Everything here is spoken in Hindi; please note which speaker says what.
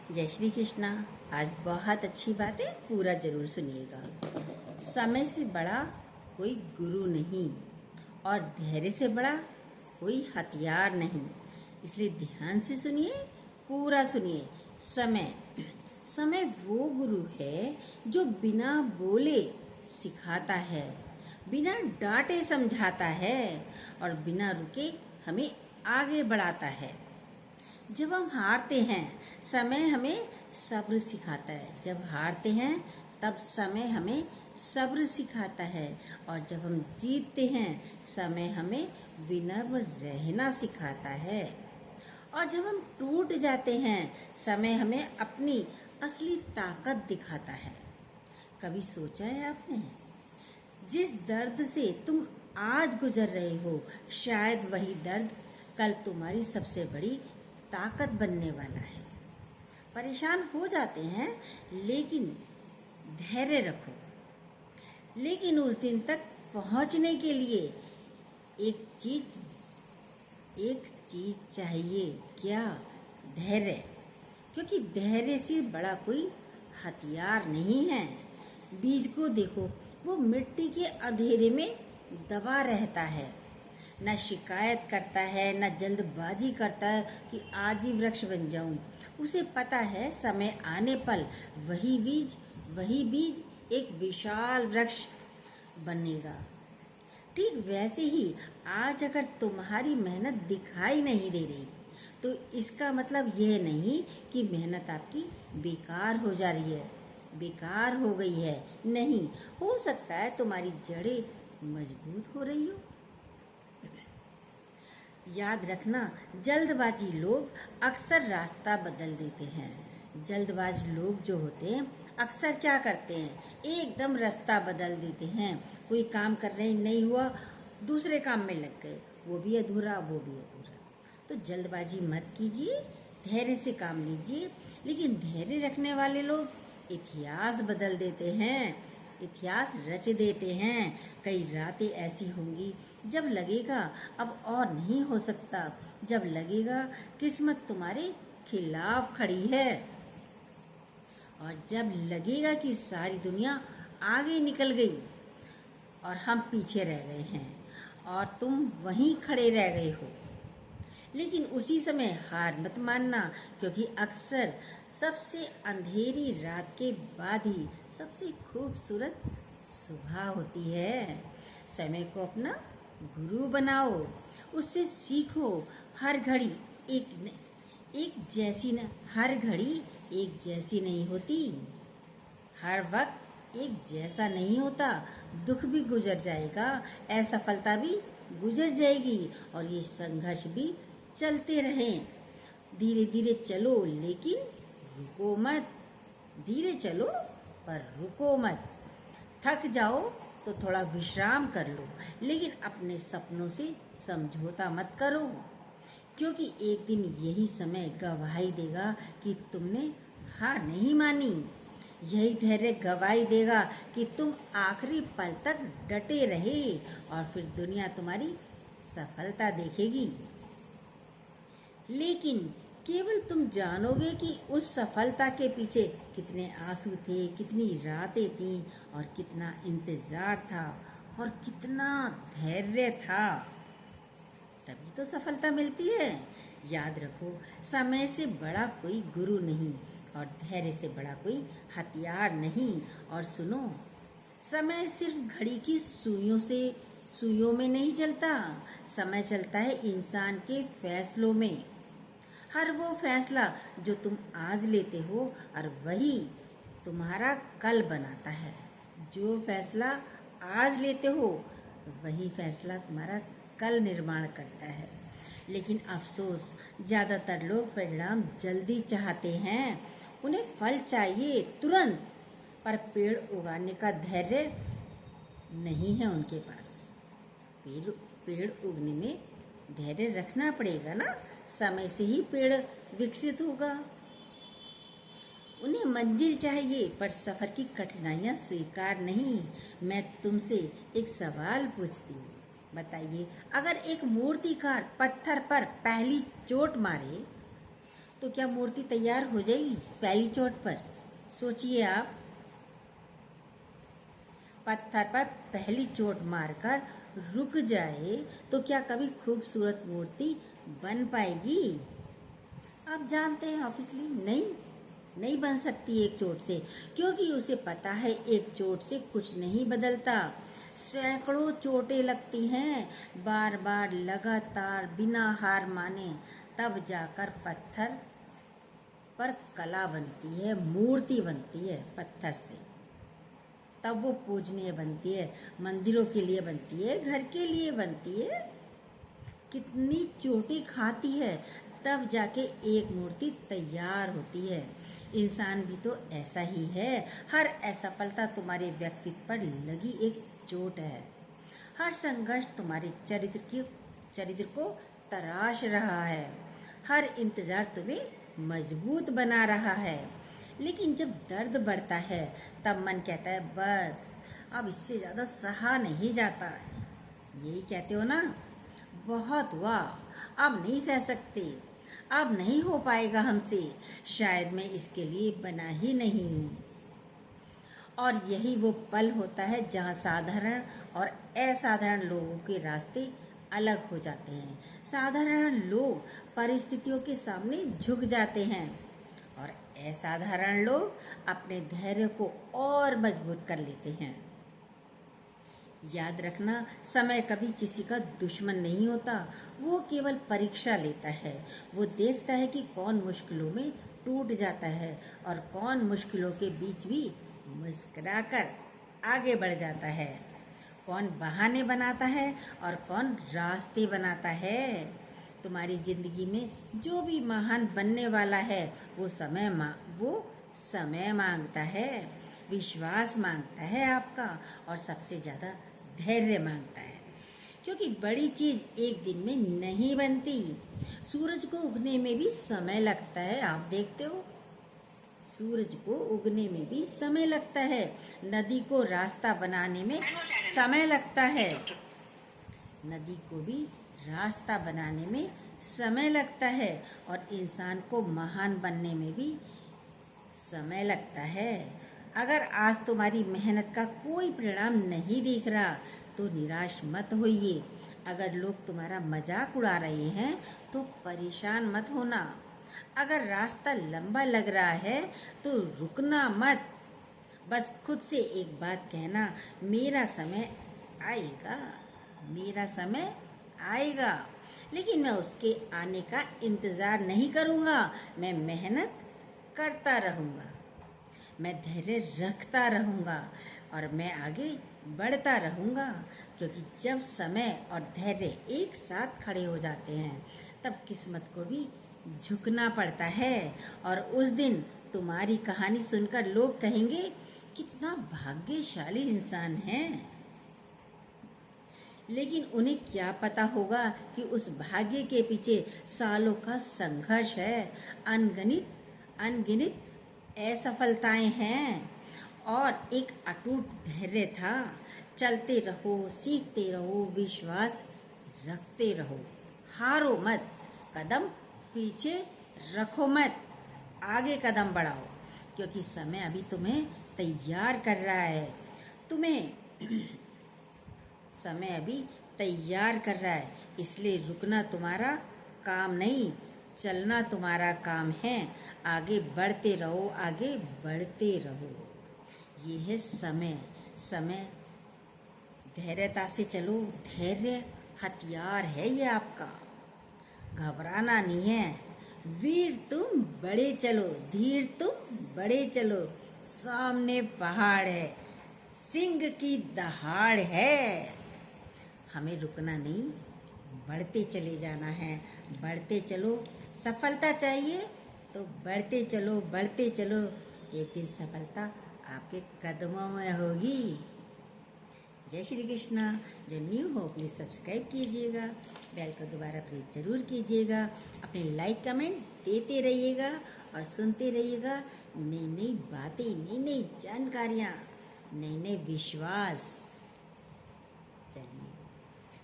Speaker 1: जय श्री कृष्णा। आज बहुत अच्छी बात है, पूरा जरूर सुनिएगा। समय से बड़ा कोई गुरु नहीं और धैर्य से बड़ा कोई हथियार नहीं, इसलिए ध्यान से सुनिए, पूरा सुनिए। समय समय वो गुरु है जो बिना बोले सिखाता है, बिना डांटे समझाता है और बिना रुके हमें आगे बढ़ाता है। जब हम हारते हैं समय हमें सब्र सिखाता है, जब हारते हैं तब समय हमें सब्र सिखाता है और जब हम जीतते हैं समय हमें विनम्र रहना सिखाता है और जब हम टूट जाते हैं समय हमें अपनी असली ताकत दिखाता है। कभी सोचा है आपने, जिस दर्द से तुम आज गुजर रहे हो शायद वही दर्द कल तुम्हारी सबसे बड़ी ताकत बनने वाला है। परेशान हो जाते हैं लेकिन धैर्य रखो। लेकिन उस दिन तक पहुंचने के लिए एक चीज चाहिए, क्या? धैर्य। क्योंकि धैर्य से बड़ा कोई हथियार नहीं है। बीज को देखो, वो मिट्टी के अंधेरे में दबा रहता है, न शिकायत करता है न जल्दबाजी करता है कि आज ही वृक्ष बन जाऊं। उसे पता है समय आने पर वही बीज एक विशाल वृक्ष बनेगा। ठीक वैसे ही आज अगर तुम्हारी मेहनत दिखाई नहीं दे रही तो इसका मतलब यह नहीं कि मेहनत आपकी बेकार हो जा रही है, बेकार हो गई है। नहीं, हो सकता है तुम्हारी जड़ें मजबूत हो रही हो। याद रखना, जल्दबाजी लोग अक्सर रास्ता बदल देते हैं। जल्दबाज लोग जो होते हैं अक्सर क्या करते हैं, एकदम रास्ता बदल देते हैं। कोई काम कर रहे नहीं हुआ, दूसरे काम में लग गए, वो भी अधूरा। तो जल्दबाजी मत कीजिए, धैर्य से काम लीजिए। लेकिन धैर्य रखने वाले लोग इतिहास बदल देते हैं, इतिहास रच देते हैं। कई रातें ऐसी होंगी जब लगेगा अब और नहीं हो सकता, जब लगेगा किस्मत तुम्हारे खिलाफ खड़ी है और जब लगेगा कि सारी दुनिया आगे निकल गई और हम पीछे रह गए हैं और तुम वहीं खड़े रह गए हो। लेकिन उसी समय हार मत मानना, क्योंकि अक्सर सबसे अंधेरी रात के बाद ही सबसे खूबसूरत सुबह होती है। समय को अपना गुरु बनाओ, उससे सीखो। हर घड़ी हर घड़ी एक जैसी नहीं होती, हर वक्त एक जैसा नहीं होता। दुख भी गुजर जाएगा, असफलता भी गुजर जाएगी और ये संघर्ष भी चलते रहें। धीरे धीरे चलो लेकिन रुको मत, धीरे चलो पर रुको मत। थक जाओ तो थोड़ा विश्राम कर लो, लेकिन अपने सपनों से समझौता मत करो, क्योंकि एक दिन यही समय गवाही देगा कि तुमने हार नहीं मानी। यही धैर्य गवाही देगा कि तुम आखिरी पल तक डटे रहे और फिर दुनिया तुम्हारी सफलता देखेगी। लेकिन केवल तुम जानोगे कि उस सफलता के पीछे कितने आंसू थे, कितनी रातें थीं और कितना इंतज़ार था और कितना धैर्य था, तभी तो सफलता मिलती है। याद रखो, समय से बड़ा कोई गुरु नहीं और धैर्य से बड़ा कोई हथियार नहीं। और सुनो, समय सिर्फ घड़ी की सुइयों में नहीं चलता, समय चलता है इंसान के फैसलों में। हर वो फैसला जो तुम आज लेते हो और वही तुम्हारा कल बनाता है। जो फैसला आज लेते हो वही फैसला तुम्हारा कल निर्माण करता है। लेकिन अफसोस, ज़्यादातर लोग परिणाम जल्दी चाहते हैं, उन्हें फल चाहिए तुरंत, पर पेड़ उगाने का धैर्य नहीं है उनके पास। पेड़ उगने में धैर्य रखना पड़ेगा ना, समय से ही पेड़ विकसित होगा। उन्हें मंजिल चाहिए पर सफ़र की कठिनाइयाँ स्वीकार नहीं। मैं तुमसे एक सवाल पूछती हूँ, बताइए, अगर एक मूर्तिकार पत्थर पर पहली चोट मारे तो क्या मूर्ति तैयार हो जाएगी पहली चोट पर? सोचिए आप। पत्थर पर पहली चोट मारकर रुक जाए तो क्या कभी खूबसूरत मूर्ति बन पाएगी? आप जानते हैं ऑब्वियसली नहीं बन सकती एक चोट से, क्योंकि उसे पता है एक चोट से कुछ नहीं बदलता। सैकड़ों चोटें लगती हैं, बार बार लगातार बिना हार माने, तब जाकर पत्थर पर कला बनती है, मूर्ति बनती है पत्थर से। तब वो पूजनीय बनती है, मंदिरों के लिए बनती है, घर के लिए बनती है। कितनी चोटें खाती है तब जाके एक मूर्ति तैयार होती है। इंसान भी तो ऐसा ही है। हर असफलता तुम्हारे व्यक्तित्व पर लगी एक चोट है। हर संघर्ष तुम्हारे चरित्र को तराश रहा है। हर इंतजार तुम्हें मजबूत बना रहा है। लेकिन जब दर्द बढ़ता है तब मन कहता है बस अब इससे ज़्यादा सहा नहीं जाता। यही कहते हो ना, बहुत हुआ, अब नहीं सह सकते, अब नहीं हो पाएगा हमसे, शायद मैं इसके लिए बना ही नहीं हूँ। और यही वो पल होता है जहाँ साधारण और असाधारण लोगों के रास्ते अलग हो जाते हैं। साधारण लोग परिस्थितियों के सामने झुक जाते हैं और असाधारण लोग अपने धैर्य को और मजबूत कर लेते हैं। याद रखना, समय कभी किसी का दुश्मन नहीं होता, वो केवल परीक्षा लेता है। वो देखता है कि कौन मुश्किलों में टूट जाता है और कौन मुश्किलों के बीच भी मुस्कुराकर आगे बढ़ जाता है। कौन बहाने बनाता है और कौन रास्ते बनाता है। तुम्हारी जिंदगी में जो भी महान बनने वाला है वो समय मांगता है, विश्वास मांगता है आपका, और सबसे ज़्यादा धैर्य मांगता है। क्योंकि बड़ी चीज़ एक दिन में नहीं बनती। सूरज को उगने में भी समय लगता है, आप देखते हो। सूरज को उगने में भी समय लगता है। नदी को रास्ता बनाने में समय लगता है। नदी को भी रास्ता बनाने में समय लगता है और इंसान को महान बनने में भी समय लगता है। अगर आज तुम्हारी मेहनत का कोई परिणाम नहीं दिख रहा तो निराश मत होइए। अगर लोग तुम्हारा मजाक उड़ा रहे हैं तो परेशान मत होना। अगर रास्ता लंबा लग रहा है तो रुकना मत। बस खुद से एक बात कहना, मेरा समय आएगा, मेरा समय आएगा। लेकिन मैं उसके आने का इंतज़ार नहीं करूँगा। मैं मेहनत करता रहूँगा, मैं धैर्य रखता रहूँगा और मैं आगे बढ़ता रहूँगा। क्योंकि जब समय और धैर्य एक साथ खड़े हो जाते हैं तब किस्मत को भी झुकना पड़ता है। और उस दिन तुम्हारी कहानी सुनकर लोग कहेंगे कितना भाग्यशाली इंसान है। लेकिन उन्हें क्या पता होगा कि उस भाग्य के पीछे सालों का संघर्ष है, अनगिनत असफलताएं हैं और एक अटूट धैर्य था। चलते रहो, सीखते रहो, विश्वास रखते रहो, हारो मत, कदम पीछे रखो मत, आगे कदम बढ़ाओ। क्योंकि समय अभी तुम्हें तैयार कर रहा है। समय अभी तैयार कर रहा है, इसलिए रुकना तुम्हारा काम नहीं, चलना तुम्हारा काम है। आगे बढ़ते रहो, आगे बढ़ते रहो। ये है समय। धैर्यता से चलो। धैर्य हथियार है ये आपका। घबराना नहीं है। वीर तुम बड़े चलो, धीर तुम बड़े चलो। सामने पहाड़ है, सिंह की दहाड़ है। हमें रुकना नहीं, बढ़ते चले जाना है। बढ़ते चलो। सफलता चाहिए तो बढ़ते चलो, बढ़ते चलो। एक दिन सफलता आपके कदमों में होगी। जय श्री कृष्णा। जो न्यू हो प्लीज़ सब्सक्राइब कीजिएगा, बेल को दोबारा प्रेस ज़रूर कीजिएगा। अपने लाइक कमेंट देते रहिएगा और सुनते रहिएगा नई नई बातें, नई नई जानकारियाँ, नए नए विश्वास।